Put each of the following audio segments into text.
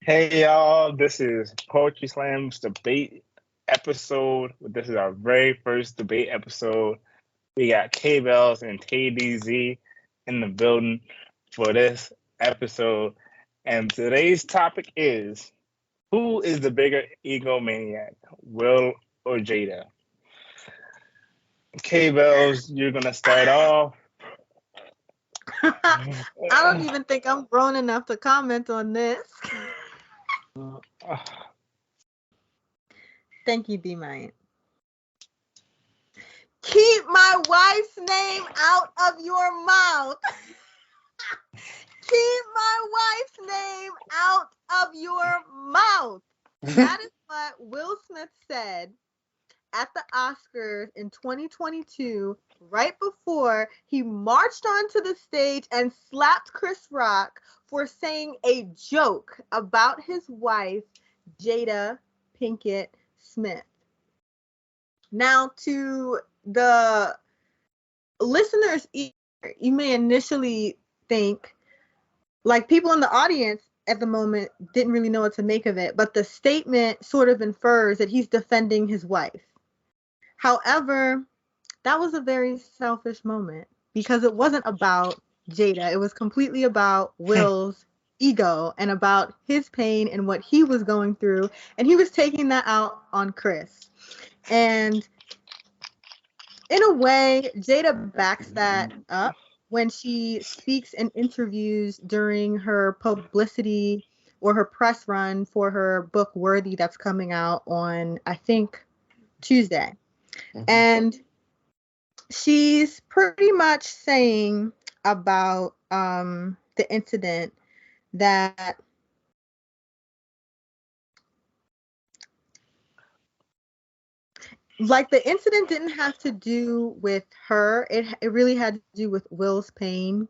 Hey y'all, this is Poetry Slam's debate episode. This is our very first debate episode. We got Kay Bellz and TayDZ in the building for this episode. And today's topic is, who is the bigger egomaniac, Will or Jada? Kay Bellz, you're gonna start off. I don't even think I'm grown enough to comment on this. Thank you, B'Myte. Keep my wife's name out of your mouth. Keep my wife's name out of your mouth. That is what Will Smith said at the Oscars in 2022, right before he marched onto the stage and slapped Chris Rock for saying a joke about his wife, Jada Pinkett Smith. Now, to the listeners, you may initially think, like, people in the audience at the moment didn't really know what to make of it, but the statement sort of infers that he's defending his wife. However, that was a very selfish moment because it wasn't about Jada. It was completely about Will's ego and about his pain and what he was going through. And he was taking that out on Chris. And in a way, Jada backs that up when she speaks in interviews during her publicity or her press run for her book Worthy that's coming out on, I think, Tuesday. And she's pretty much saying about the incident that the incident didn't have to do with her. It really had to do with Will's pain.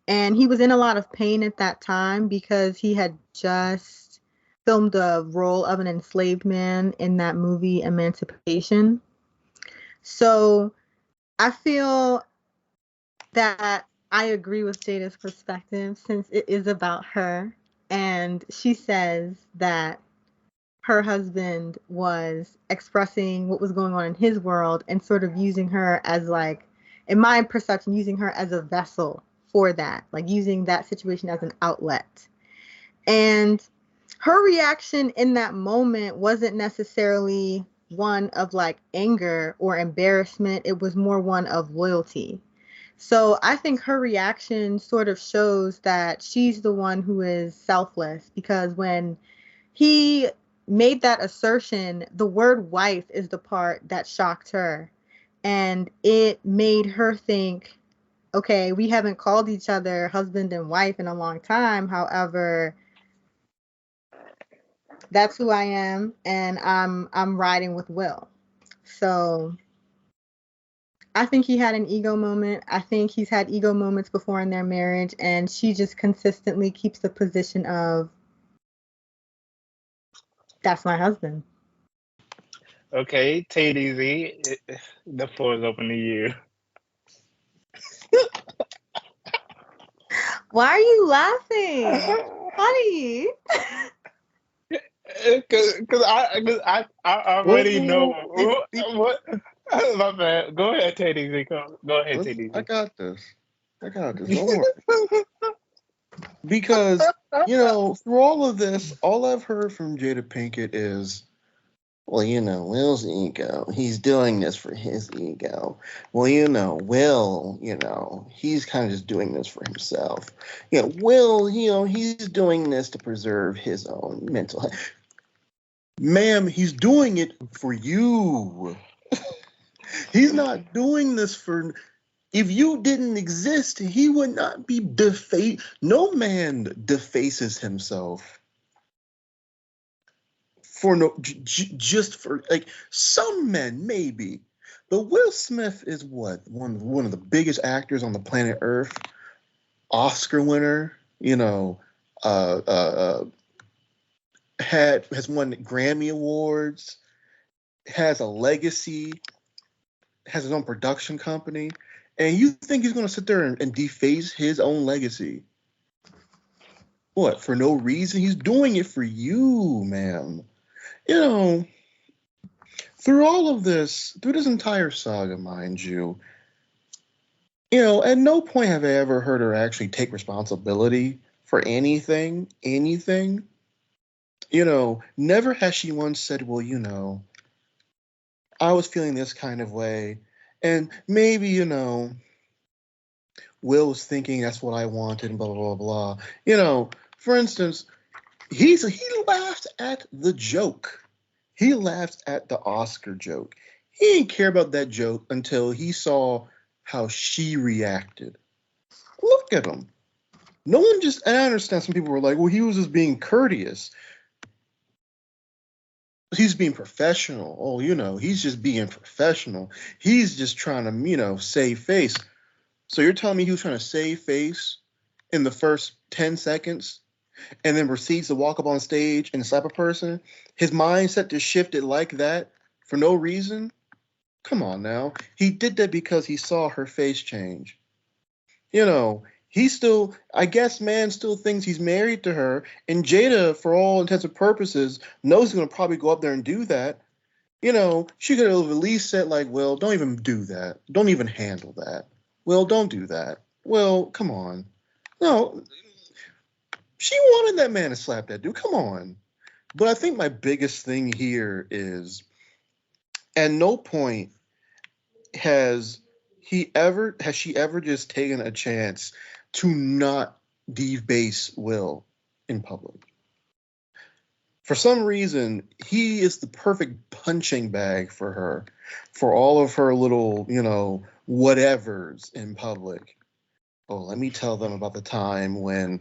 And he was in a lot of pain at that time because he had just filmed the role of an enslaved man in that movie Emancipation. So I feel that I agree with Jada's perspective since it is about her. And she says that her husband was expressing what was going on in his world and sort of using her as, like, in my perception, using her as a vessel for that, like using that situation as an outlet. And her reaction in that moment wasn't necessarily one of like anger or embarrassment. It was more one of loyalty. So I think her reaction sort of shows that she's the one who is selfless, because when he made that assertion, the word wife is the part that shocked her. And it made her think, okay, we haven't called each other husband and wife in a long time. However, that's who I am, and I'm riding with Will. So I think he had an ego moment. I think he's had ego moments before in their marriage, and she just consistently keeps the position of, that's my husband. Okay, TayDZ, the floor is open to you. Why are you laughing? Funny. Because I already know what. My bad. Go ahead, TayDZ. Go ahead, TayDZ. I got this. Don't worry. Because, through all of this, all I've heard from Jada Pinkett is, well, Will's ego. He's doing this for his ego. Well, Will, he's kind of just doing this for himself. Will, he's doing this to preserve his own mental health. Ma'am, he's doing it for you. He's not doing this for... If you didn't exist, he would not be defaced. No man defaces himself for just for, like, some men maybe, but Will Smith is what, one of the biggest actors on the planet Earth, Oscar winner, has won Grammy awards, has a legacy, has his own production company. And you think he's going to sit there and deface his own legacy? What, for no reason? He's doing it for you, ma'am. You know, through all of this, through this entire saga, mind you, at no point have I ever heard her actually take responsibility for anything, anything. Never has she once said, well, I was feeling this kind of way, and maybe, Will was thinking that's what I wanted, and blah, blah, blah, blah. For instance, he laughed at the joke. He laughed at the Oscar joke. He didn't care about that joke until he saw how she reacted. Look at him. No one and I understand some people were like, well, he was just being courteous. He's being professional. Oh, he's just being professional. He's just trying to, save face. So you're telling me he was trying to save face in the first 10 seconds and then proceeds to walk up on stage and slap a person? His mindset just shifted like that for no reason? Come on now. He did that because he saw her face change. He still, I guess, man still thinks he's married to her, and Jada, for all intents and purposes, knows he's going to probably go up there and do that. She could have at least said, like, well, don't even do that. Don't even handle that. Well, don't do that. Well, come on. No, she wanted that man to slap that dude. Come on. But I think my biggest thing here is, at no point has she ever just taken a chance to not debase Will in public. For some reason, he is the perfect punching bag for her, for all of her little, whatevers in public. Oh, let me tell them about the time when,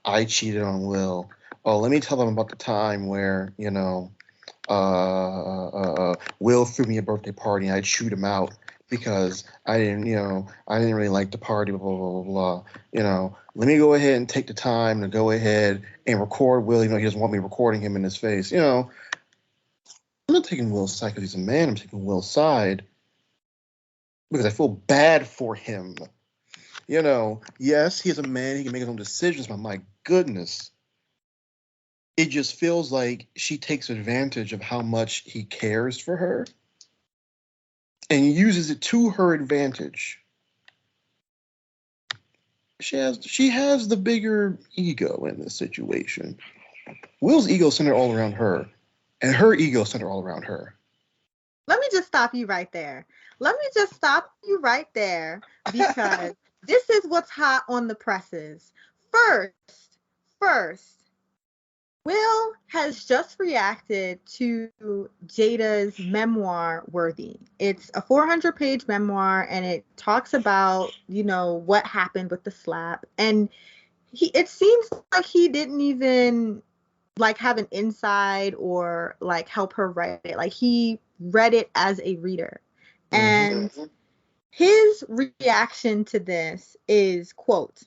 I cheated on Will. Oh, let me tell them about the time where, Will threw me a birthday party and I'd shoot him out because I didn't really like the party, blah, blah, blah, blah. Let me go ahead and take the time to go ahead and record Will. He doesn't want me recording him in his face. I'm not taking Will's side because he's a man. I'm taking Will's side because I feel bad for him. Yes, he's a man. He can make his own decisions, but my goodness, it just feels like she takes advantage of how much he cares for her and uses it to her advantage. She has the bigger ego in this situation. Will's ego centered all around her, and her ego centered all around her. Let me just stop you right there. Because this is what's hot on the presses. First, Will has just reacted to Jada's memoir, Worthy. It's a 400-page memoir, and it talks about, what happened with the slap. And it seems like he didn't even, have an inside or, help her write it. He read it as a reader. And his reaction to this is, quote,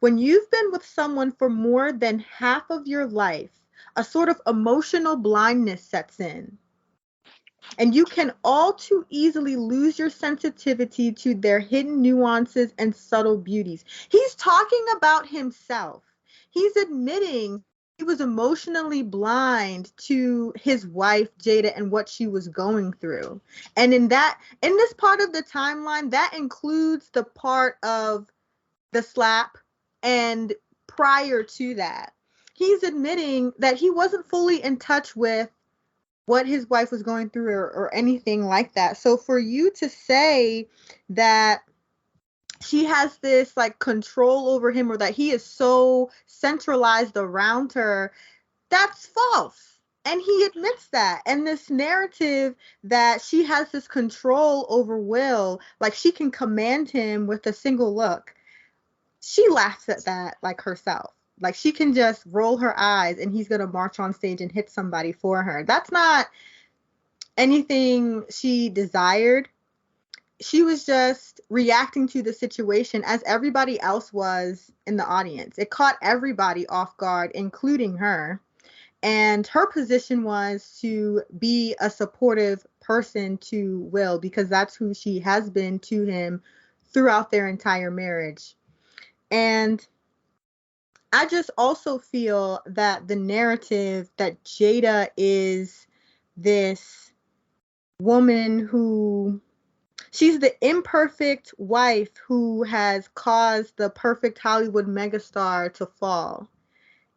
"When you've been with someone for more than half of your life, a sort of emotional blindness sets in, and you can all too easily lose your sensitivity to their hidden nuances and subtle beauties." He's talking about himself. He's admitting he was emotionally blind to his wife, Jada, and what she was going through. And in this part of the timeline, that includes the part of the slap and prior to that. He's admitting that he wasn't fully in touch with what his wife was going through or anything like that. So for you to say that she has this control over him or that he is so centralized around her, that's false. And he admits that. And this narrative that she has this control over Will, she can command him with a single look, she laughs at that herself. She can just roll her eyes and he's going to march on stage and hit somebody for her. That's not anything she desired. She was just reacting to the situation as everybody else was in the audience. It caught everybody off guard, including her. And her position was to be a supportive person to Will because that's who she has been to him throughout their entire marriage. And I just also feel that the narrative that Jada is this woman who she's the imperfect wife who has caused the perfect Hollywood megastar to fall.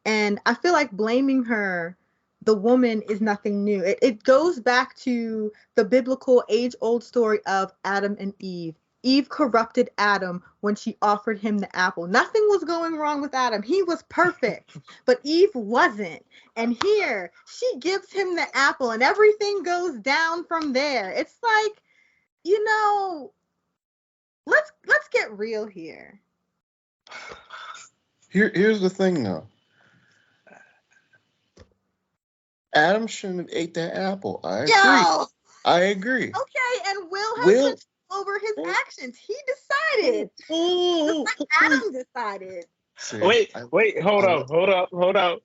And I feel like blaming her, the woman, is nothing new. It goes back to the biblical age-old story of Adam and Eve. Eve corrupted Adam when she offered him the apple. Nothing was going wrong with Adam. He was perfect, but Eve wasn't. And here, she gives him the apple and everything goes down from there. It's like, you know, let's get real here. Here's the thing, though. Adam shouldn't have ate that apple. I agree. Yo! I agree. Okay, and Will has control over his actions. He decided. Just like Adam decided. See, Wait, hold up.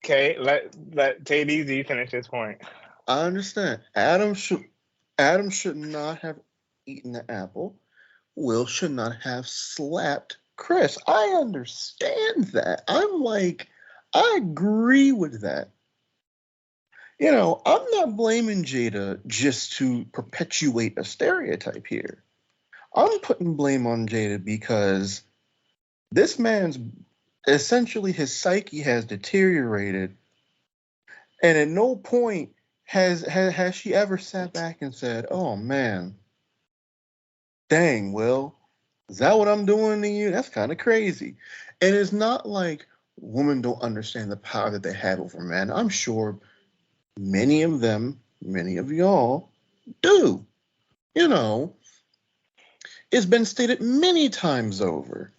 Okay, let TayDZ finish his point. I understand. Adam should not have eaten the apple. Will should not have slapped Chris. I understand that. I agree with that. You know, I'm not blaming Jada just to perpetuate a stereotype here. I'm putting blame on Jada because this man's essentially his psyche has deteriorated, and at no point has she ever sat back and said, "Oh man, dang, Will, is that what I'm doing to you? That's kind of crazy." And it's not like women don't understand the power that they have over men. I'm sure many of y'all do. You know, it's been stated many times over.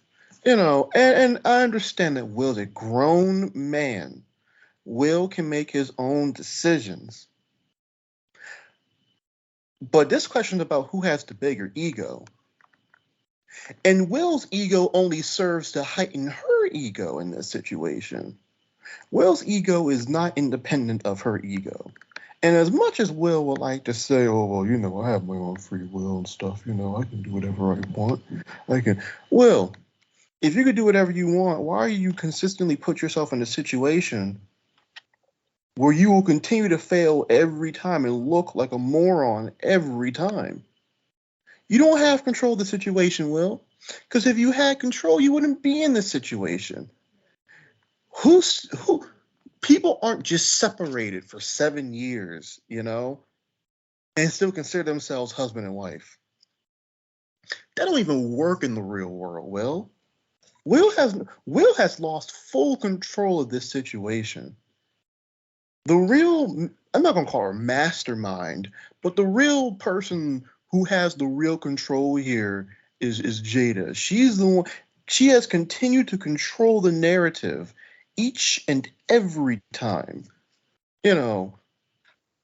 You know, and I understand that Will's a grown man. Will can make his own decisions. But this question about who has the bigger ego. And Will's ego only serves to heighten her ego in this situation. Will's ego is not independent of her ego. And as much as Will would like to say, "Oh, well, you know, I have my own free will and stuff, you know, I can do whatever I want. Will, if you could do whatever you want, why do you consistently put yourself in a situation where you will continue to fail every time and look like a moron every time? You don't have control of the situation, Will. Because if you had control, you wouldn't be in this situation. People aren't just separated for 7 years, you know, and still consider themselves husband and wife. That don't even work in the real world, Will. Will has lost full control of this situation. I'm not gonna call her mastermind, but the real person who has the real control here is Jada. She's the one. She has continued to control the narrative each and every time, you know.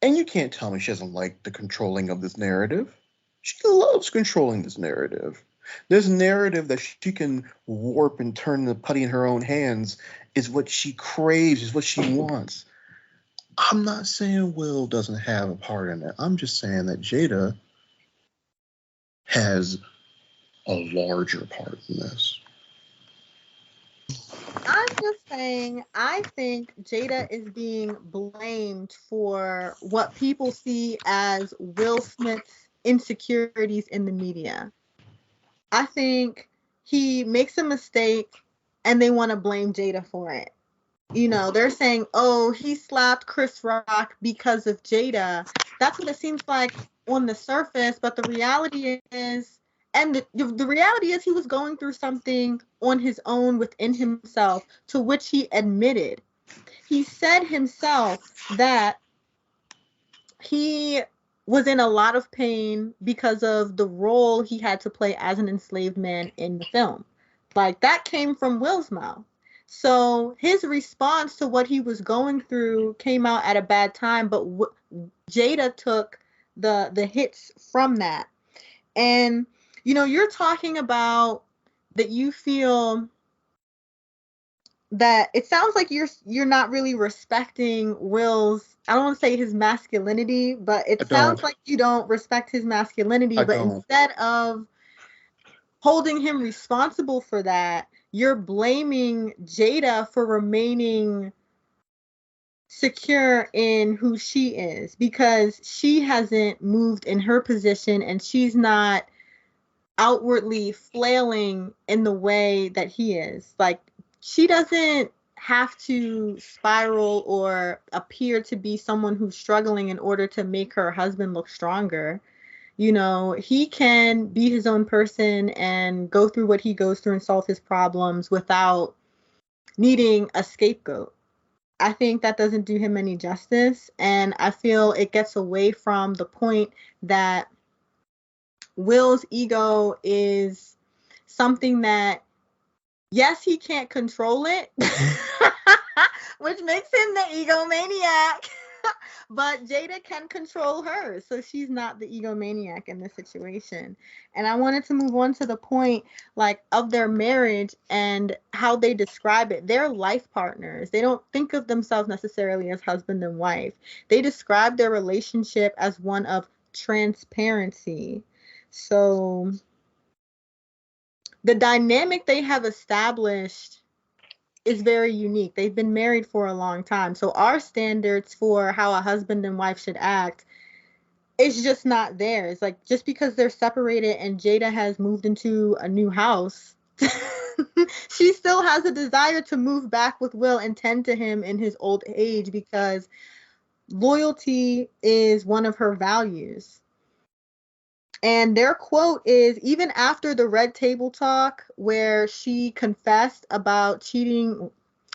And you can't tell me she doesn't like the controlling of this narrative. She loves controlling this narrative. This narrative that she can warp and turn the putty in her own hands is what she craves, is what she wants. I'm not saying Will doesn't have a part in it. I'm just saying that Jada has a larger part in this. I'm just saying, I think Jada is being blamed for what people see as Will Smith's insecurities in the media. I think he makes a mistake and they want to blame Jada for it. You know, they're saying, "Oh, he slapped Chris Rock because of Jada." That's what it seems like on the surface, but the reality is, and the reality is, he was going through something on his own within himself, to which he admitted. He said himself that he was in a lot of pain because of the role he had to play as an enslaved man in the film. Like, that came from Will's mouth. So his response to what he was going through came out at a bad time, but Jada took the hits from that. And, you know, you're talking about that you feel that it sounds like you're not really respecting Will's, I don't want to say his masculinity, but it sounds like you don't respect his masculinity, but instead of holding him responsible for that, you're blaming Jada for remaining secure in who she is because she hasn't moved in her position and she's not outwardly flailing in the way that he is. Like, she doesn't have to spiral or appear to be someone who's struggling in order to make her husband look stronger. You know, he can be his own person and go through what he goes through and solve his problems without needing a scapegoat. I think that doesn't do him any justice, and I feel it gets away from the point that Will's ego is something that, yes, he can't control it, which makes him the egomaniac. But Jada can control her, so she's not the egomaniac in this situation. And I wanted to move on to the point, like, of their marriage and how they describe it. They're life partners. They don't think of themselves necessarily as husband and wife. They describe their relationship as one of transparency. So the dynamic they have established is very unique. They've been married for a long time. So our standards for how a husband and wife should act is just not theirs. Like, just because they're separated and Jada has moved into a new house, she still has a desire to move back with Will and tend to him in his old age because loyalty is one of her values. And their quote is, even after the red table talk where she confessed about cheating,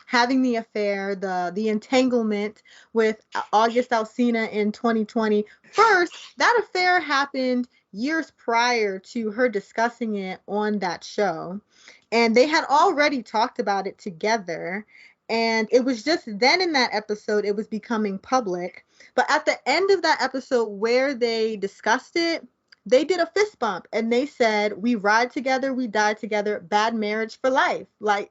having the affair, the entanglement with August Alsina in 2020. First, that affair happened years prior to her discussing it on that show. And they had already talked about it together. And it was just then in that episode it was becoming public. But at the end of that episode where they discussed it, they did a fist bump and they said, "We ride together, we die together, bad marriage for life." Like,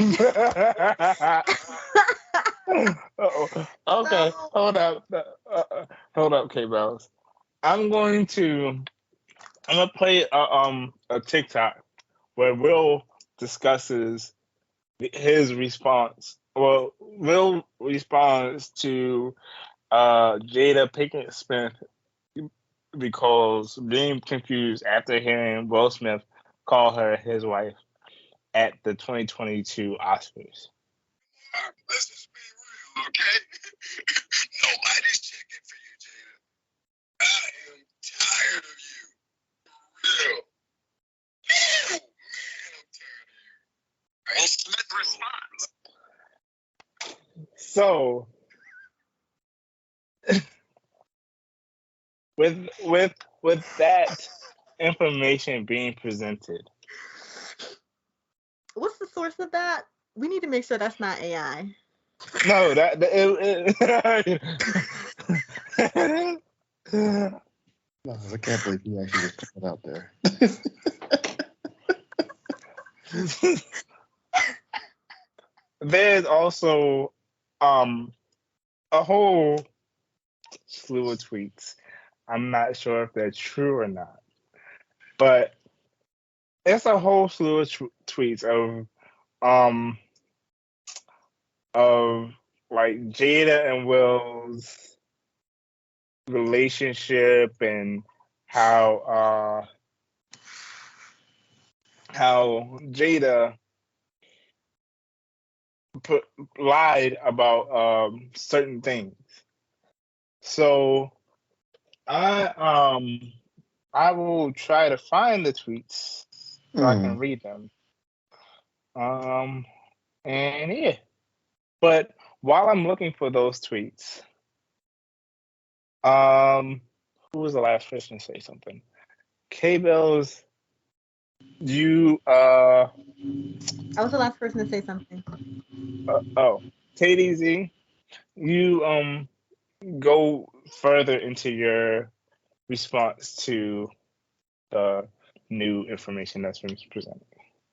Okay, hold up, Kay Bellz. I'm gonna play a TikTok where Will discusses his response. Well, Will responds to Jada Pinkett Smith because being confused after hearing Will Smith call her his wife at the 2022 Oscars. Let's just be real, okay? Nobody's checking for you, Jada. I am tired of you. For real. Oh, man, I'm tired of you. And Smith responds. So, with that information being presented, what's the source of that? We need to make sure that's not AI. no, No, I can't believe you actually just put it out there. there's also a whole slew of tweets. I'm not sure if they're true or not, but it's a whole slew of tweets of like Jada and Will's relationship and how Jada lied about certain things. So I will try to find the tweets so I can read them. And yeah. But while I'm looking for those tweets, who was the last person to say something? Kay Bellz, you I was the last person to say something. TayDZ, you go further into your response to the new information that's been presented.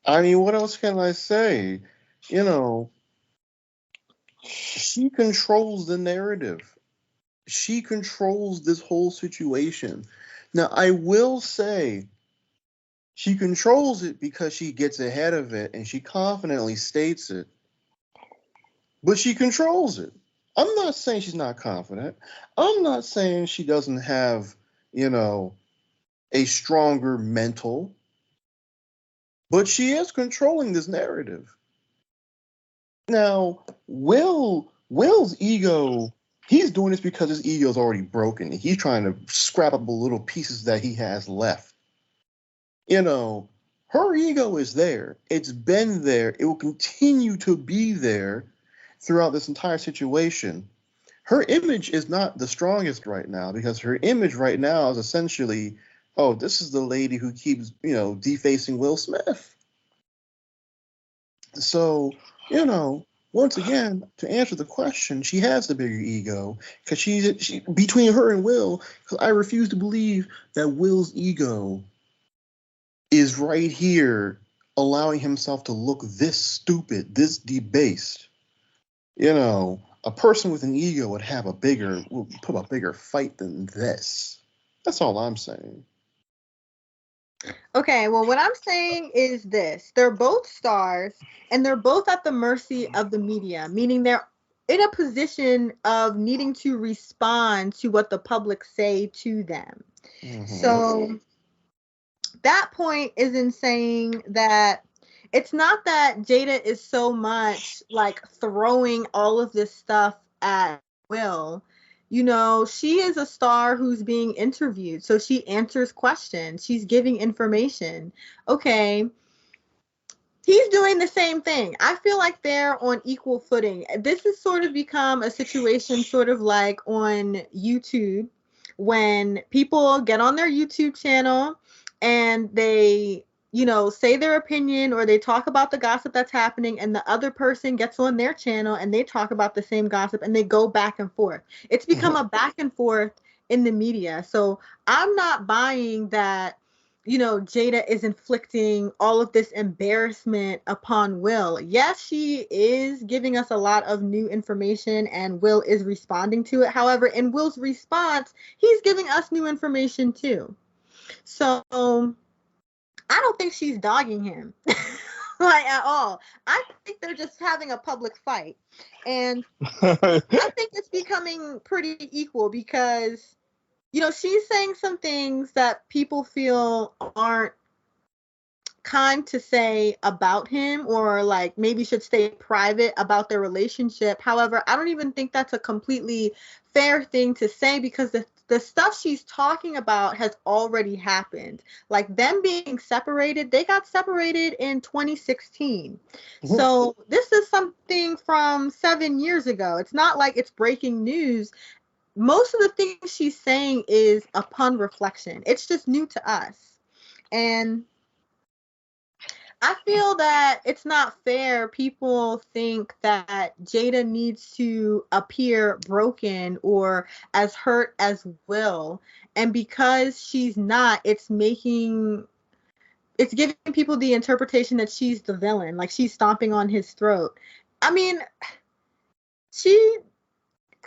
I mean, what else can I say? You know, she controls the narrative. She controls this whole situation. Now, I will say She controls it because she gets ahead of it and she confidently states it, but she controls it. I'm not saying she's not confident. I'm not saying she doesn't have, a stronger mental, but she is controlling this narrative. Now, Will's ego, he's doing this because his ego is already broken. He's trying to scrap up the little pieces that he has left. Her ego is there. It's been there. It will continue to be there throughout this entire situation. Her image is not the strongest right now because her image right now is essentially, oh, this is the lady who keeps, defacing Will Smith. So, once again, to answer the question, she has the bigger ego because she between her and Will, because I refuse to believe that Will's ego is right here allowing himself to look this stupid, this debased. A person with an ego would put a bigger fight than this. That's all I'm saying. Okay, well, what I'm saying is this. They're both stars, and they're both at the mercy of the media, meaning they're in a position of needing to respond to what the public say to them. Mm-hmm. So that point is in saying that it's not that Jada is so much like throwing all of this stuff at Will. She is a star who's being interviewed. So she answers questions. She's giving information. Okay. He's doing the same thing. I feel like they're on equal footing. This has sort of become a situation sort of like on YouTube when people get on their YouTube channel and they say their opinion or they talk about the gossip that's happening, and the other person gets on their channel and they talk about the same gossip and they go back and forth. It's become a back and forth in the media. So I'm not buying that, Jada is inflicting all of this embarrassment upon Will. Yes, she is giving us a lot of new information and Will is responding to it. However, in Will's response, he's giving us new information too. So I don't think she's dogging him like at all. I think they're just having a public fight. And I think it's becoming pretty equal because, she's saying some things that people feel aren't kind to say about him or like maybe should stay private about their relationship. However, I don't even think that's a completely fair thing to say because the stuff she's talking about has already happened. Like them being separated, they got separated in 2016. Mm-hmm. So this is something from 7 years ago. It's not like it's breaking news. Most of the things she's saying is upon reflection. It's just new to us. And I feel that it's not fair. People think that Jada needs to appear broken or as hurt as Will. And because she's not, it's giving people the interpretation that she's the villain, like she's stomping on his throat. I mean,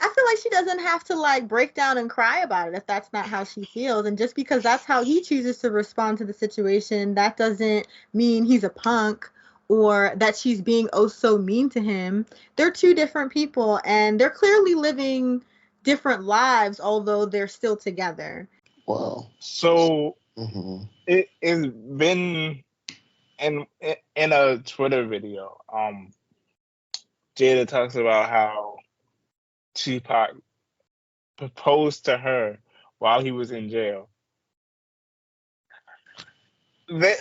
I feel like she doesn't have to like break down and cry about it if that's not how she feels. And just because that's how he chooses to respond to the situation, that doesn't mean he's a punk or that she's being oh so mean to him. They're two different people and they're clearly living different lives, although they're still together. Wow. So it's been in a Twitter video. Jada talks about how Tupac proposed to her while he was in jail. There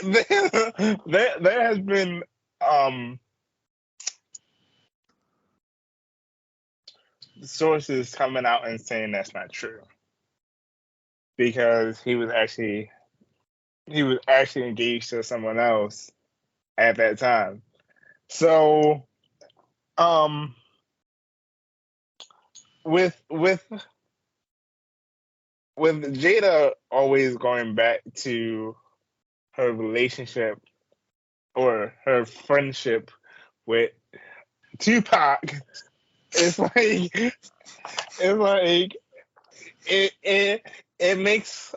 has been sources coming out and saying that's not true because he was actually engaged to someone else at that time. So with Jada always going back to her relationship or her friendship with Tupac, it's like it makes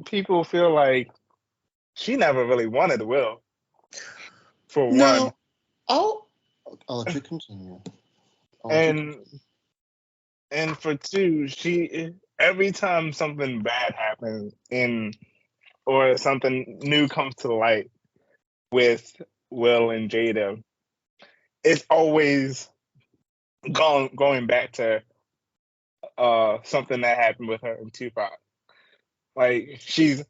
people feel like she never really wanted Will. For one, No, I'll let you continue. and for two, she every time something bad happens or something new comes to light with Will and Jada, it's always going back to something that happened with her and Tupac. Like she's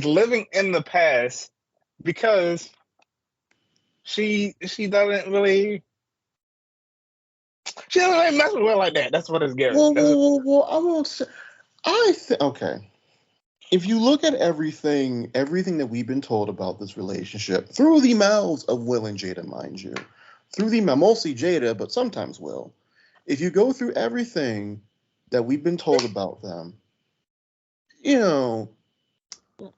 living in the past because she doesn't really mess with Will like that. That's what it's getting. Well, I won't say. Okay. If you look at everything that we've been told about this relationship through the mouths of Will and Jada, mind you, mostly Jada, but sometimes Will. If you go through everything that we've been told about them, you know, it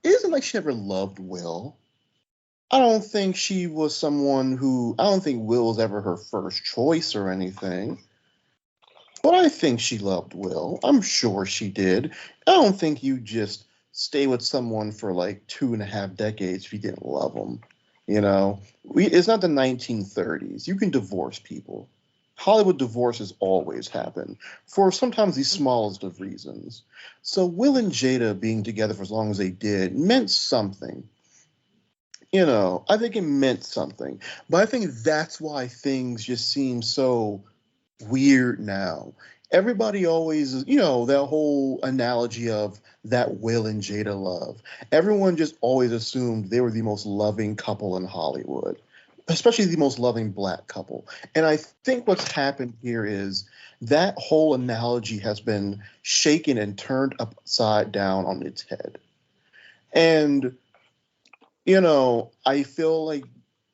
isn't like she ever loved Will. I don't think she was someone I don't think Will was ever her first choice or anything. But I think she loved Will. I'm sure she did. I don't think you just stay with someone for like 2.5 decades if you didn't love them. It's not the 1930s. You can divorce people. Hollywood divorces always happen for sometimes the smallest of reasons. So Will and Jada being together for as long as they did meant something. I think it meant something. But I think that's why things just seem so weird now. Everybody always, that whole analogy of that Will and Jada love. Everyone just always assumed they were the most loving couple in Hollywood, especially the most loving black couple. And I think what's happened here is that whole analogy has been shaken and turned upside down on its head. And, I feel like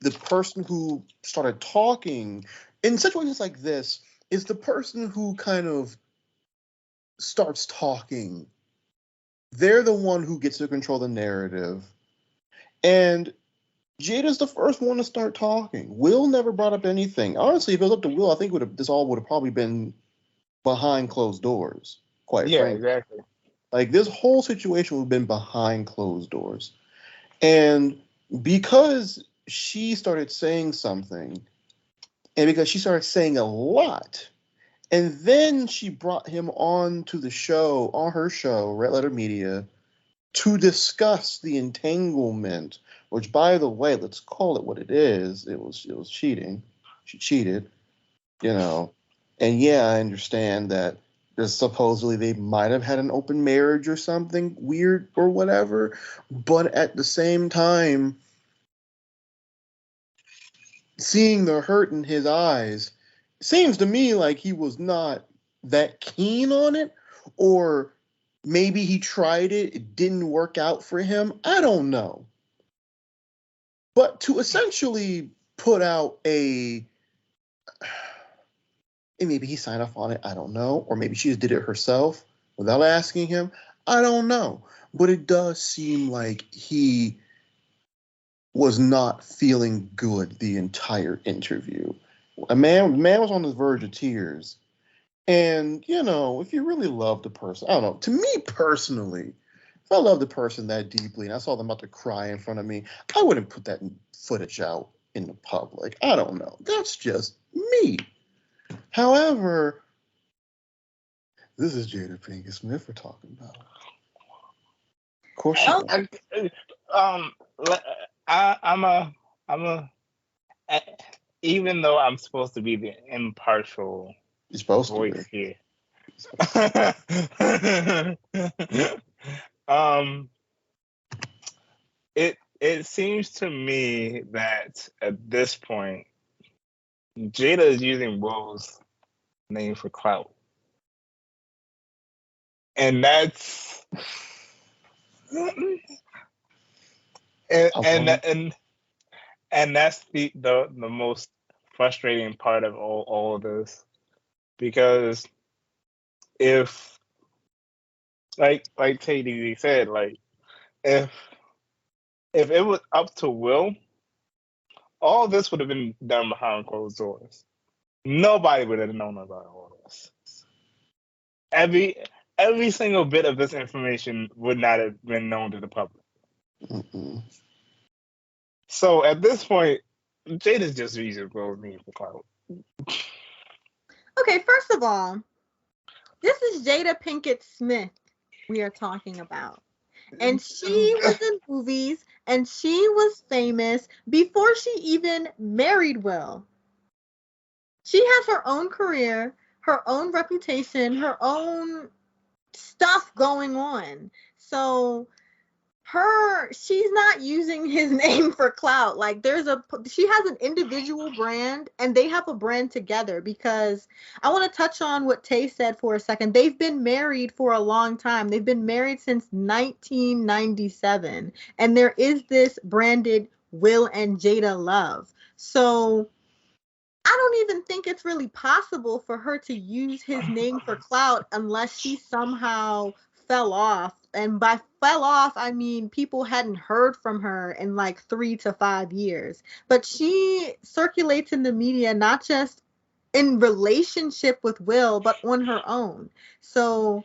the person who started talking in situations like this is the person who kind of starts talking. They're the one who gets to control the narrative. And Jada's the first one to start talking. Will never brought up anything. Honestly, if it was up to Will, I think this all would have probably been behind closed doors, quite frankly. Exactly. Like, this whole situation would have been behind closed doors. And because she started saying something, and because she started saying a lot, and then she brought him on her show, Red Letter Media, to discuss the entanglement, which, by the way, let's call it what it is. It was cheating. She cheated, And yeah, I understand that supposedly they might have had an open marriage or something weird or whatever, but at the same time, seeing the hurt in his eyes seems to me like he was not that keen on it, or maybe he tried it didn't work out for him. I don't know. But to essentially put out and maybe he signed off on it, I don't know, or maybe she just did it herself without asking him, I don't know. But it does seem like he was not feeling good the entire interview. The man was on the verge of tears. And, if you really love the person, I don't know, to me personally, if I love the person that deeply and I saw them about to cry in front of me, I wouldn't put that footage out in the public. I don't know. That's just me. However, this is Jada Pinkett Smith we're talking about. Of course she even though I'm supposed to be the impartial voice here. It seems to me that at this point, Jada is using Will's name for clout, and that's and that's the most frustrating part of all of this, because if like TayDZ said, like if it was up to Will, all this would have been done behind closed doors. Nobody would have known about all this. Every single bit of this information would not have been known to the public. Mm-mm. So at this point, Jada's just using Will's name for clout. Okay, first of all, this is Jada Pinkett Smith we are talking about. And she was in movies and she was famous before she even married Will. She has her own career, her own reputation, her own stuff going on. So she's not using his name for clout. Like she has an individual brand and they have a brand together, because I want to touch on what Tay said for a second. They've been married for a long time. They've been married since 1997, and there is this branded Will and Jada love. So I don't even think it's really possible for her to use his name for clout unless she somehow fell off. And by fell off, I mean people hadn't heard from her in like 3 to 5 years. But she circulates in the media not just in relationship with Will, but on her own. So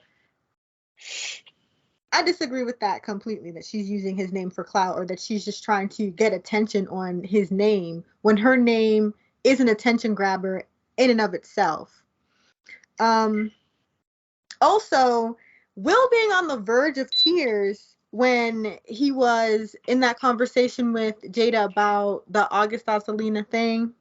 I disagree with that completely, that she's using his name for clout or that she's just trying to get attention on his name when her name is an attention grabber in and of itself. Also, Will being on the verge of tears when he was in that conversation with Jada about the August Alsina thing,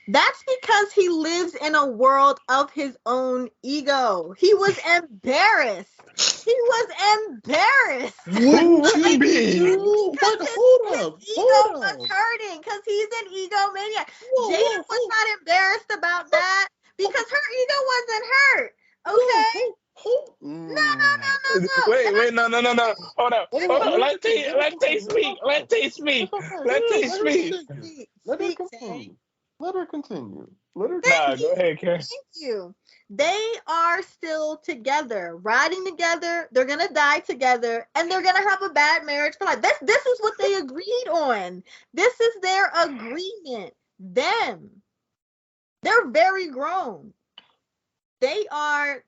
that's because he lives in a world of his own ego. He was embarrassed. He was embarrassed. What you mean? Because Hold his ego was hurting because he's an egomaniac. Jada was not embarrassed about that because her ego wasn't hurt. Okay? No. Wait, no. Hold up. Let Tay speak. Let Tay speak. Let her continue. Nah, go ahead, Karen. Thank you. They are still together, riding together. They're gonna die together, and they're gonna have a bad marriage for life. This is what they agreed on. This is their agreement. They're very grown. They are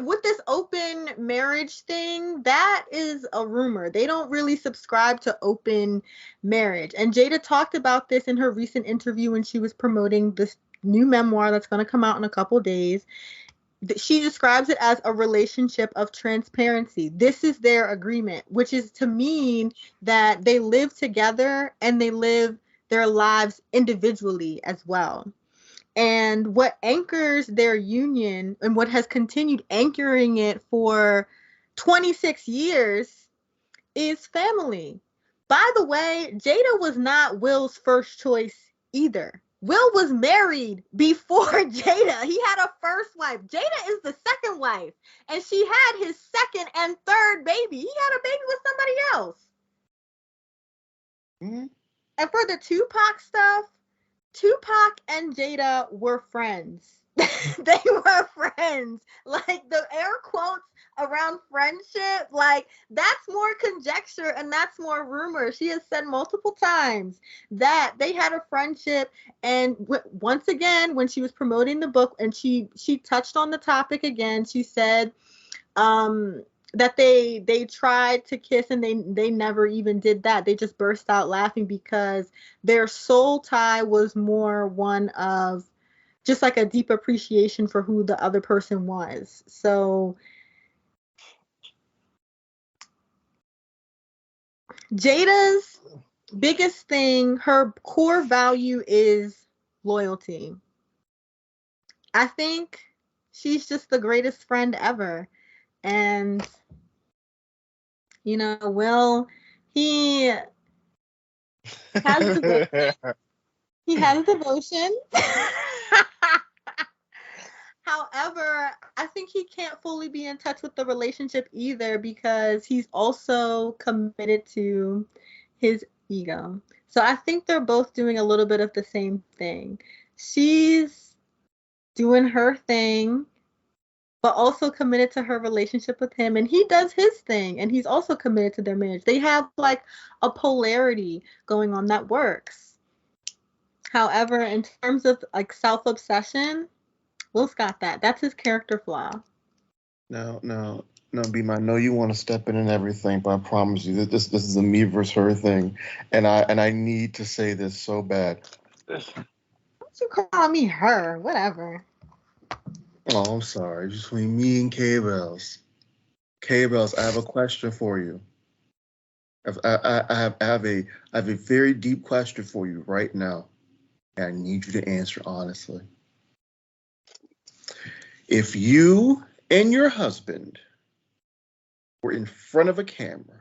with this open marriage thing. That is a rumor. They don't really subscribe to open marriage. And Jada talked about this in her recent interview when she was promoting this new memoir that's going to come out in a couple days. She describes it as a relationship of transparency. This is their agreement, which is to mean that they live together and they live their lives individually as well. And what anchors their union and what has continued anchoring it for 26 years is family. By the way, Jada was not Will's first choice either. Will was married before Jada. He had a first wife. Jada is the second wife. And she had his second and third baby. He had a baby with somebody else. Mm-hmm. And for the Tupac stuff, Tupac and Jada were friends. They were friends. Like the air quotes around friendship, like that's more conjecture and that's more rumor. She has said multiple times that they had a friendship, and once again when she was promoting the book and she touched on the topic again, she said that they tried to kiss and they never even did that. They just burst out laughing because their soul tie was more one of just like a deep appreciation for who the other person was. So Jada's biggest thing, her core value is loyalty. I think she's just the greatest friend ever. And you know, Will, he has devotion. He has devotion. However, I think he can't fully be in touch with the relationship either because he's also committed to his ego. So I think they're both doing a little bit of the same thing. She's doing her thing, but also committed to her relationship with him, and he does his thing, and he's also committed to their marriage. They have like a polarity going on that works. However, in terms of like self-obsession, Will's got that. That's his character flaw. Now, No, Beam, I know you want to step in and everything, but I promise you that this is a me versus her thing, and I need to say this so bad. Don't you call me her? Whatever. Oh, I'm sorry. Just between me and Kay Bellz. Kay Bellz, I have a question for you. I have a very deep question for you right now, and I need you to answer honestly. If you and your husband were in front of a camera,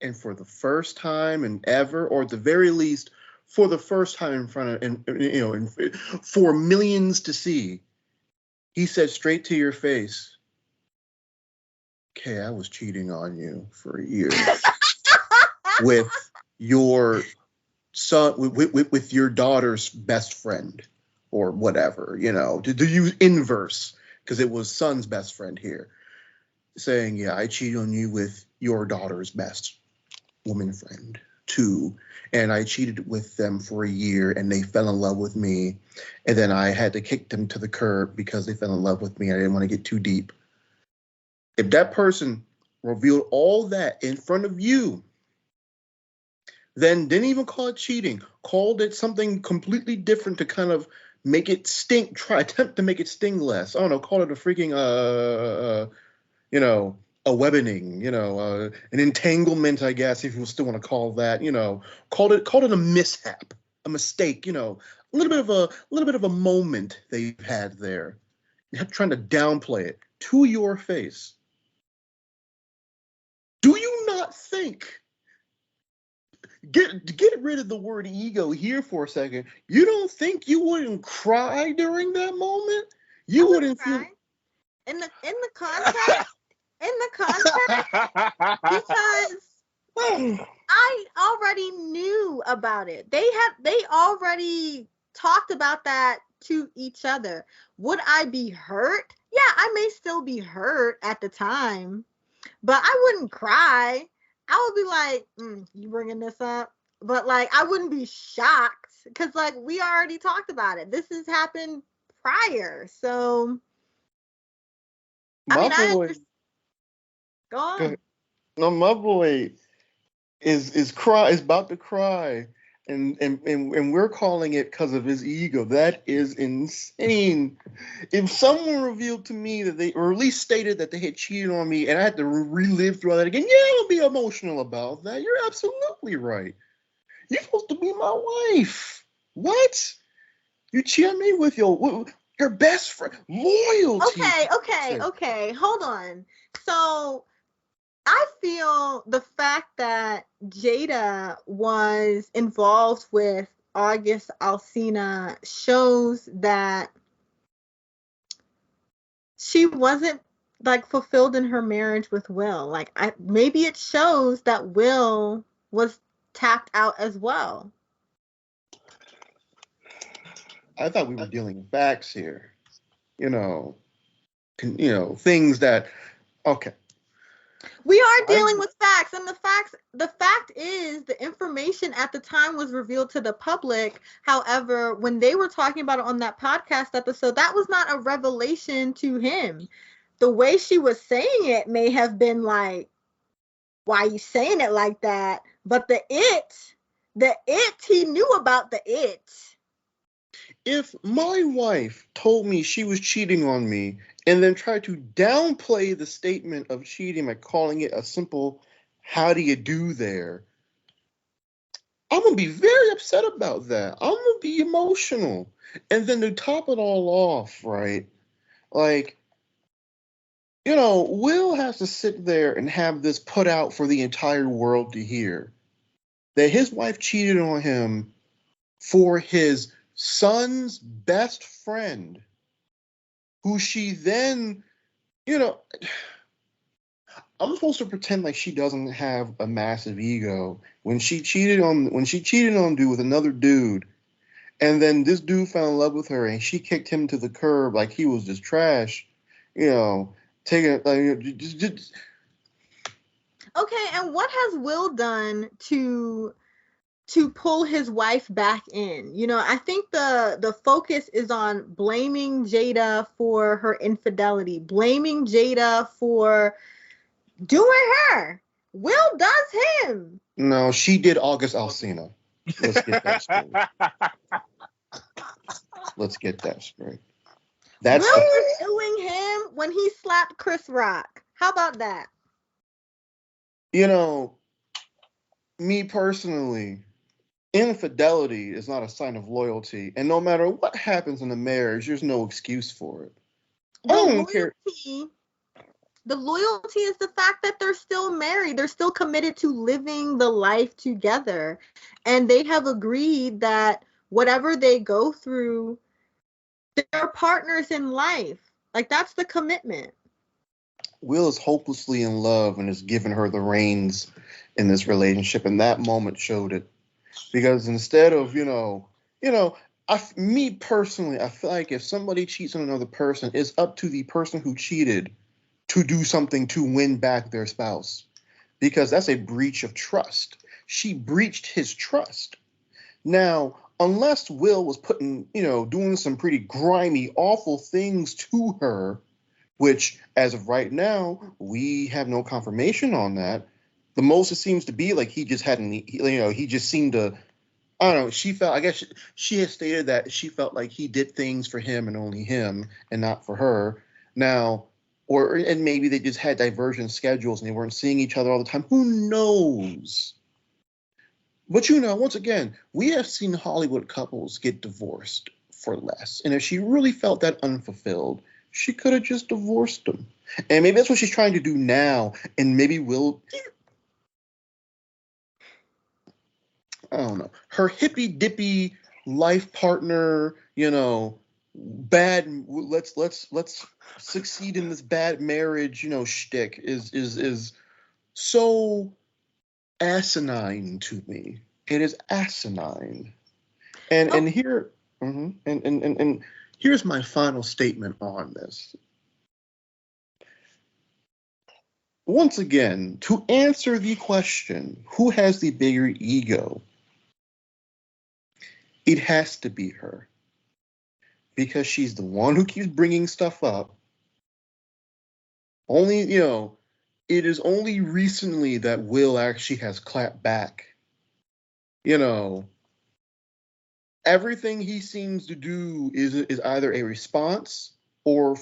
and for the first time and ever, or at the very least, for the first time in front of, and for millions to see, he said straight to your face, "Kay, I was cheating on you for a year with your son, with your daughter's best friend, or whatever, to use inverse, because it was son's best friend here, saying, yeah, I cheated on you with your daughter's best woman friend too, and I cheated with them for a year, and they fell in love with me, and then I had to kick them to the curb because they fell in love with me. I didn't want to get too deep." If that person revealed all that in front of you, then didn't even call it cheating, called it something completely different to kind of make it stink, attempt to make it sting less. I don't know, call it a freaking, a webbening, an entanglement, I guess, if you still want to call that, called it a mishap, a mistake, a little bit of a moment they've had there, trying to downplay it to your face. Do you not think? Get rid of the word ego here for a second. You don't think you wouldn't cry during that moment? You wouldn't feel in the context because I already knew about it. They already talked about that to each other. Would I be hurt? Yeah, I may still be hurt at the time, but I wouldn't cry. I would be like, you bringing this up? But like, I wouldn't be shocked because like we already talked about it. This has happened prior, so my I boy, understand. Go on. No, my boy is about to cry, and we're calling it because of his ego. That is insane. If someone revealed to me that they, or at least stated that they had cheated on me, and I had to relive through all that again, yeah, I would be emotional about that. You're absolutely right. You're supposed to be my wife. What? You cheat on me with your best friend? Loyalty. Okay. Hold on. So I feel the fact that Jada was involved with August Alsina shows that she wasn't like fulfilled in her marriage with Will. Like maybe it shows that Will was tapped out as well. I thought we were dealing with facts here. Things that, okay. We are dealing with facts, and the fact is the information at the time was revealed to the public. However, when they were talking about it on that podcast episode, that was not a revelation to him. The way she was saying it may have been like, why are you saying it like that? But the it, he knew about the it. If my wife told me she was cheating on me and then tried to downplay the statement of cheating by calling it a simple, how do you do there, I'm going to be very upset about that. I'm going to be emotional. And then to top it all off, right, like, Will has to sit there and have this put out for the entire world to hear that his wife cheated on him for his son's best friend, who she then, I'm supposed to pretend like she doesn't have a massive ego when she cheated on dude with another dude, and then this dude fell in love with her and she kicked him to the curb like he was just trash, taking it like just. Okay, and what has Will done to to pull his wife back in. You know, I think the focus is on blaming Jada for her infidelity, blaming Jada for doing her. Will does him. No, she did August Alsina. Let's get that straight. Let's get that straight. That's Will was doing him when he slapped Chris Rock. How about that? You know, me personally, infidelity is not a sign of loyalty, and no matter what happens in a marriage, there's no excuse for it. I don't care. The loyalty is the fact that they're still married. They're still committed to living the life together. And they have agreed that whatever they go through, they're partners in life. Like, that's the commitment. Will is hopelessly in love and has given her the reins in this relationship. And that moment showed it. Because instead of, me personally, I feel like if somebody cheats on another person, it's up to the person who cheated to do something to win back their spouse, because that's a breach of trust. She breached his trust. Now, unless Will was doing some pretty grimy, awful things to her, which as of right now, we have no confirmation on that. The most it seems to be like he just seemed to, I don't know, I guess she has stated that she felt like he did things for him and only him and not for her. Now, and maybe they just had divergent schedules and they weren't seeing each other all the time. Who knows? But once again, we have seen Hollywood couples get divorced for less. And if she really felt that unfulfilled, she could have just divorced them. And maybe that's what she's trying to do now. And maybe I don't know, her hippy dippy life partner, bad, let's succeed in this bad marriage, shtick is so asinine to me. It is asinine. And here, and here's my final statement on this. Once again, to answer the question, who has the bigger ego? It has to be her. Because she's the one who keeps bringing stuff up. It is only recently that Will actually has clapped back. Everything he seems to do is either a response or,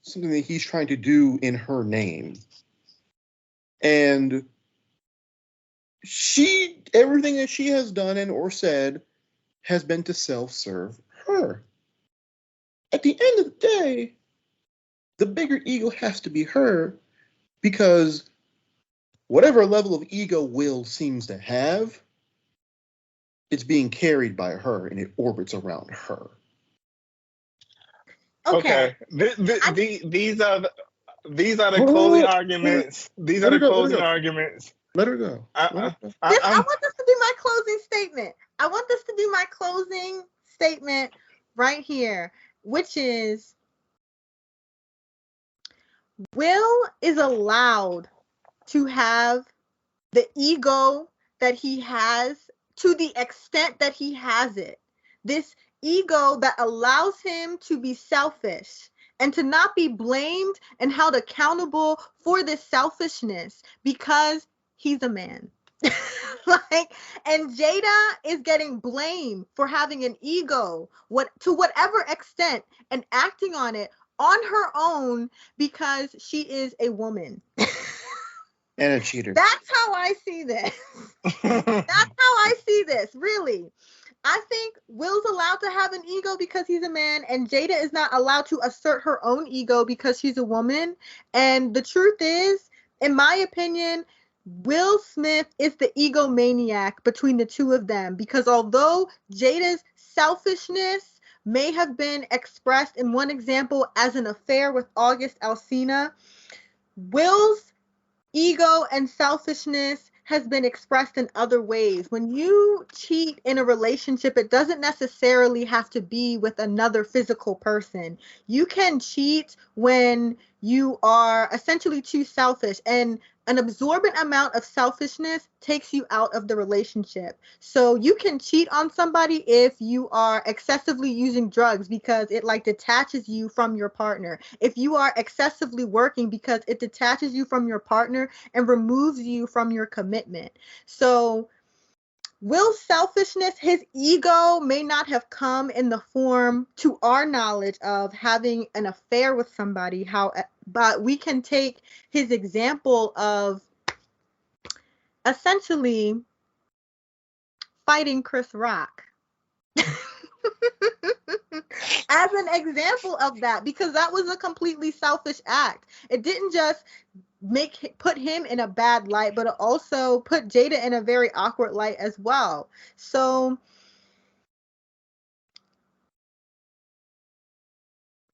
something that he's trying to do in her name. And everything that she has done and or said has been to self-serve her. At the end of the day, the bigger ego has to be her, because whatever level of ego Will seems to have, it's being carried by her and it orbits around her. Okay. These are the closing arguments. These are the closing arguments. Let her go. I want this to be my closing statement. I want this to be my closing statement right here, which is Will is allowed to have the ego that he has to the extent that he has it. This ego that allows him to be selfish and to not be blamed and held accountable for this selfishness because he's a man. And Jada is getting blamed for having an ego, to whatever extent, and acting on it on her own because she is a woman. And a cheater. That's how I see this. That's how I see this, really. I think Will's allowed to have an ego because he's a man, and Jada is not allowed to assert her own ego because she's a woman. And the truth is, in my opinion, Will Smith is the egomaniac between the two of them, because although Jada's selfishness may have been expressed in one example as an affair with August Alsina, Will's ego and selfishness has been expressed in other ways. When you cheat in a relationship, it doesn't necessarily have to be with another physical person. You can cheat when you are essentially too selfish. And an absorbent amount of selfishness takes you out of the relationship. So you can cheat on somebody if you are excessively using drugs because it like detaches you from your partner. If you are excessively working because it detaches you from your partner and removes you from your commitment. So Will's selfishness, his ego may not have come in the form, to our knowledge, of having an affair with somebody, but we can take his example of essentially fighting Chris Rock as an example of that, because that was a completely selfish act. It didn't just put him in a bad light, but it also put Jada in a very awkward light as well. So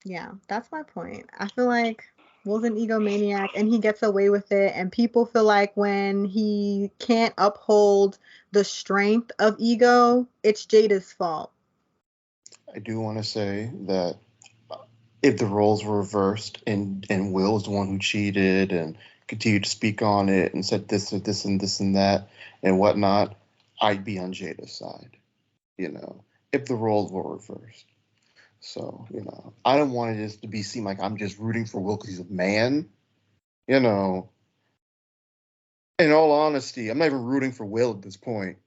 yeah, that's my point. I feel like Will's an egomaniac and he gets away with it, and people feel like when he can't uphold the strength of ego, it's Jada's fault. I do want to say that if the roles were reversed and Will's the one who cheated and continued to speak on it and said this or this and this and that and whatnot, I'd be on Jada's side, if the roles were reversed. So, I don't want it just to seem like I'm just rooting for Will because he's a man. In all honesty, I'm not even rooting for Will at this point.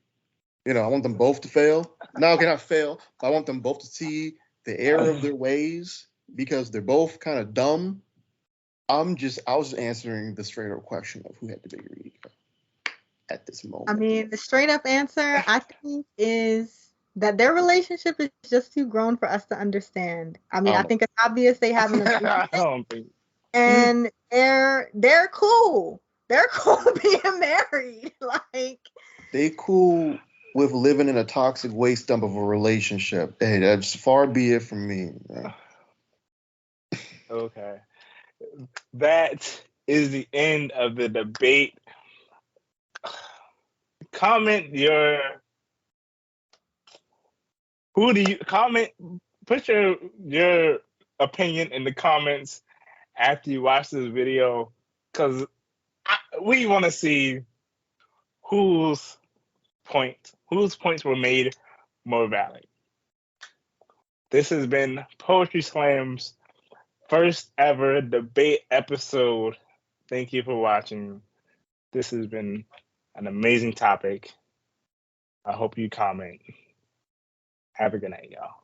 I want them both to fail. No, okay, not fail. I want them both to see the error of their ways because they're both kind of dumb. I was just answering the straight up question of who had the bigger ego at this moment. I mean, the straight up answer, I think, is that their relationship is just too grown for us to understand. I mean, I think it's obvious they have an agreement, and they're cool. They're cool being married. Like, they cool with living in a toxic waste dump of a relationship. Hey, that's far be it from me. Man. Okay. That is the end of the debate. Comment put your opinion in the comments after you watch this video, because we want to see whose points were made more valid. This has been Poetry Slam's first ever debate episode. Thank you for watching. This has been an amazing topic. I hope you comment. Have a good night, y'all.